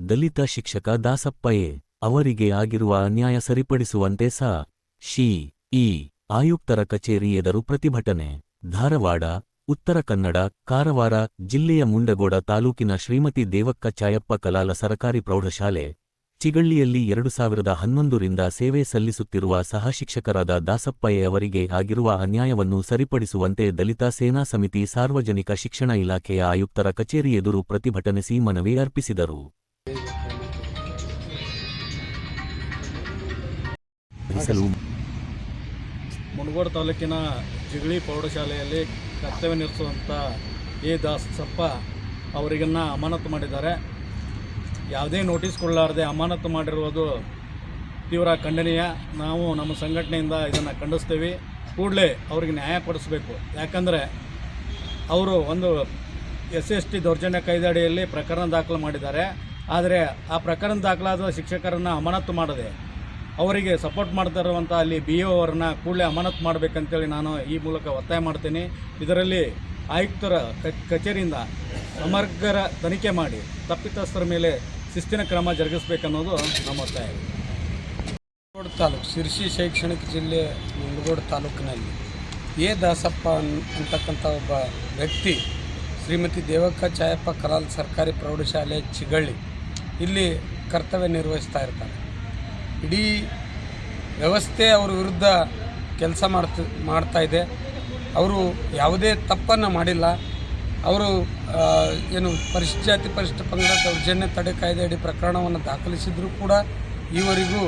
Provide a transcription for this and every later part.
ದಲಿತ ಶಿಕ್ಷಕ ದಾಸಪ್ಪ ಎ. ಅವರಿಗೆ ಆಗಿರುವ ಅನ್ಯಾಯ ಸರಿಪಡಿಸುವಂತೆ ಸಿ. ಇ. ಆಯುಕ್ತರ ಕಚೇರಿ ಎದುರು ಪ್ರತಿಭಟನೆ. ಧಾರವಾಡ, ಉತ್ತರ ಕನ್ನಡ, ಕಾರವಾರ ಜಿಲ್ಲೆಯ ಮುಂಡಗೋಡ ತಾಲೂಕಿನ ಶ್ರೀಮತಿ ದೇವಕ್ಕ ಚಾಯಪ್ಪ ಕಲಾಲ ಸರಕಾರಿ ಪ್ರೌಢಶಾಲೆ, ಚಿಗಳ್ಳಿಯಲ್ಲಿ 2011ರಿಂದ ಸೇವೆ ಸಲ್ಲಿಸುತ್ತಿರುವ ಸಹಶಿಕ್ಷಕರಾದ ದಾಸಪ್ಪ ಎ. ಅವರಿಗೆ ಆಗಿರುವ ಅನ್ಯಾಯವನ್ನು ಸರಿಪಡಿಸುವಂತೆ ದಲಿತ ಸೇನಾ ಸಮಿತಿ ಸಾರ್ವಜನಿಕ ಶಿಕ್ಷಣ ಇಲಾಖೆಯ ಆಯುಕ್ತರ ಕಚೇರಿ ಎದುರು ಪ್ರತಿಭಟನೆಸಿ ಮನವಿ ಅರ್ಪಿಸಿದರು. ಮುನಗೋಡ ತಾಲೂಕಿನ ಚಿಗಳಿ ಪ್ರೌಢಶಾಲೆಯಲ್ಲಿ ಕರ್ತವ್ಯ ನಿರ್ವಹಿಸುವಂಥ ಎ. ದಾಸಪ್ಪ ಅವರಿಗನ್ನು ಅಮಾನತು ಮಾಡಿದ್ದಾರೆ. ಯಾವುದೇ ನೋಟಿಸ್ ಕೊಡಲಾರದೆ ಅಮಾನತು ಮಾಡಿರುವುದು ತೀವ್ರ ಖಂಡನೀಯ. ನಾವು ನಮ್ಮ ಸಂಘಟನೆಯಿಂದ ಇದನ್ನು ಖಂಡಿಸ್ತೀವಿ. ಕೂಡಲೇ ಅವರಿಗೆ ನ್ಯಾಯ ಕೊಡಿಸಬೇಕು. ಯಾಕಂದರೆ ಅವರು ಒಂದು SC/ST ದೌರ್ಜನ್ಯ ಕಾಯ್ದೆ ಅಡಿಯಲ್ಲಿ ಪ್ರಕರಣ ದಾಖಲು ಮಾಡಿದ್ದಾರೆ. ಆದರೆ ಆ ಪ್ರಕರಣ ದಾಖಲಾದ ಶಿಕ್ಷಕರನ್ನು ಅಮಾನತು ಮಾಡದೆ ಅವರಿಗೆ ಸಪೋರ್ಟ್ ಮಾಡ್ತಾ ಇರುವಂಥ ಅಲ್ಲಿ BO ಅವರನ್ನ ಕೂಡಲೇ ಅಮಾನತು ಮಾಡಬೇಕಂತೇಳಿ ನಾನು ಈ ಮೂಲಕ ಒತ್ತಾಯ ಮಾಡ್ತೀನಿ. ಇದರಲ್ಲಿ ಆಯುಕ್ತರ ಕಚೇರಿಯಿಂದ ಸಮಗ್ರ ತನಿಖೆ ಮಾಡಿ ತಪ್ಪಿತಸ್ಥರ ಮೇಲೆ ಶಿಸ್ತಿನ ಕ್ರಮ ಜರುಗಿಸಬೇಕನ್ನೋದು ನಮ್ಮ ಒತ್ತಾಯ. ಮುನಗೋಡ ತಾಲೂಕು ಶಿರ್ಸಿ ಶೈಕ್ಷಣಿಕ ಜಿಲ್ಲೆ ಮುನಗೋಡ ತಾಲೂಕಿನಲ್ಲಿ ಎ. ದಾಸಪ್ಪ ಅಂತಕ್ಕಂಥ ಒಬ್ಬ ವ್ಯಕ್ತಿ ಶ್ರೀಮತಿ ದೇವಕ್ಕ ಚಾಯಪ್ಪ ಕಲಾಲ ಸರ್ಕಾರಿ ಪ್ರೌಢಶಾಲೆ ಚಿಗಳ್ಳಿ ಇಲ್ಲಿ ಕರ್ತವ್ಯ ನಿರ್ವಹಿಸ್ತಾ ಇರ್ತಾರೆ. ಇಡೀ ವ್ಯವಸ್ಥೆ ಅವ್ರ ವಿರುದ್ಧ ಕೆಲಸ ಮಾಡ್ತಾ ಇದೆ. ಅವರು ಯಾವುದೇ ತಪ್ಪನ್ನು ಮಾಡಿಲ್ಲ. ಅವರು ಏನು ಪರಿಶಿಷ್ಟ ಜಾತಿ ಪರಿಶಿಷ್ಟ ಪಂಗಡ ದೌರ್ಜನ್ಯ ತಡೆ ಕಾಯ್ದೆ ಅಡಿ ಪ್ರಕರಣವನ್ನು ದಾಖಲಿಸಿದರೂ ಕೂಡ ಈವರೆಗೂ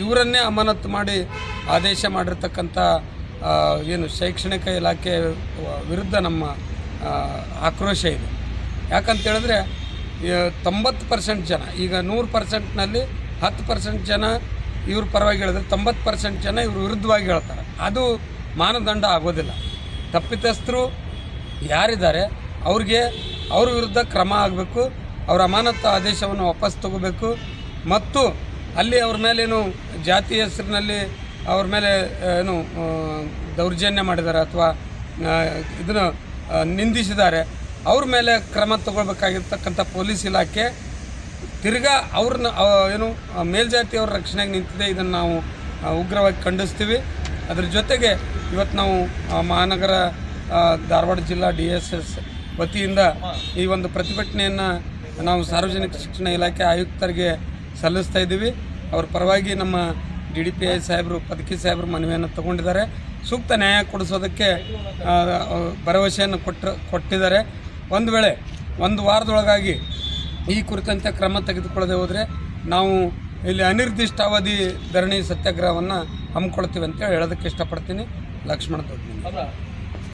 ಇವರನ್ನೇ ಅಮಾನತು ಮಾಡಿ ಆದೇಶ ಮಾಡಿರ್ತಕ್ಕಂಥ ಏನು ಶೈಕ್ಷಣಿಕ ಇಲಾಖೆ ವಿರುದ್ಧ ನಮ್ಮ ಆಕ್ರೋಶ ಇದೆ. ಯಾಕಂತೇಳಿದ್ರೆ 90% ಜನ, ಈಗ 100%ನಲ್ಲಿ 10% ಜನ ಇವ್ರ ಪರವಾಗಿ ಹೇಳಿದ್ರೆ 90% ಜನ ಇವ್ರ ವಿರುದ್ಧವಾಗಿ ಹೇಳ್ತಾರೆ. ಅದು ಮಾನದಂಡ ಆಗೋದಿಲ್ಲ. ತಪ್ಪಿತಸ್ಥರು ಯಾರಿದ್ದಾರೆ ಅವ್ರಿಗೆ ಅವ್ರ ವಿರುದ್ಧ ಕ್ರಮ ಆಗಬೇಕು. ಅವರ ಅಮಾನತು ಆದೇಶವನ್ನು ವಾಪಸ್ ತಗೋಬೇಕು. ಮತ್ತು ಅಲ್ಲಿ ಅವ್ರ ಮೇಲೇನು ಜಾತಿ ಹೆಸರಿನಲ್ಲಿ ಅವ್ರ ಮೇಲೆ ಏನು ದೌರ್ಜನ್ಯ ಮಾಡಿದ್ದಾರೆ ಅಥವಾ ಇದನ್ನು ನಿಂದಿಸಿದ್ದಾರೆ, ಅವ್ರ ಮೇಲೆ ಕ್ರಮ ತಗೊಳ್ಬೇಕಾಗಿರ್ತಕ್ಕಂಥ ಪೊಲೀಸ್ ಇಲಾಖೆ ತಿರ್ಗಾ ಅವ್ರನ್ನ ಏನು ಮೇಲ್ಜಾತಿಯವ್ರ ರಕ್ಷಣೆಗೆ ನಿಂತಿದೆ. ಇದನ್ನು ನಾವು ಉಗ್ರವಾಗಿ ಖಂಡಿಸ್ತೀವಿ. ಅದ್ರ ಜೊತೆಗೆ ಇವತ್ತು ನಾವು ಮಹಾನಗರ ಧಾರವಾಡ ಜಿಲ್ಲಾ DSS ವತಿಯಿಂದ ಈ ಒಂದು ಪ್ರತಿಭಟನೆಯನ್ನು ನಾವು ಸಾರ್ವಜನಿಕ ಶಿಕ್ಷಣ ಇಲಾಖೆ ಆಯುಕ್ತರಿಗೆ ಸಲ್ಲಿಸ್ತಾ ಇದ್ದೀವಿ. ಅವ್ರ ಪರವಾಗಿ ನಮ್ಮ DDPI ಸಾಹೇಬರು, ಪದಕಿ ಸಾಹೇಬರು ಮನವಿಯನ್ನು ತಗೊಂಡಿದ್ದಾರೆ. ಸೂಕ್ತ ನ್ಯಾಯ ಕೊಡಿಸೋದಕ್ಕೆ ಭರವಸೆಯನ್ನು ಕೊಟ್ಟಿದ್ದಾರೆ. ಒಂದು ವೇಳೆ 1 ವಾರದೊಳಗಾಗಿ ಈ ಕುರಿತಂತೆ ಕ್ರಮ ತೆಗೆದುಕೊಳ್ಳದೆ ಹೋದರೆ ನಾವು ಇಲ್ಲಿ ಅನಿರ್ದಿಷ್ಟಾವಧಿ ಧರಣಿ ಸತ್ಯಾಗ್ರಹವನ್ನು ಹಮ್ಮಿಕೊಳ್ತೀವಿ ಅಂತ ಹೇಳೋದಕ್ಕೆ ಇಷ್ಟಪಡ್ತೀನಿ. ಲಕ್ಷ್ಮಣ ದೊಡ್ಡ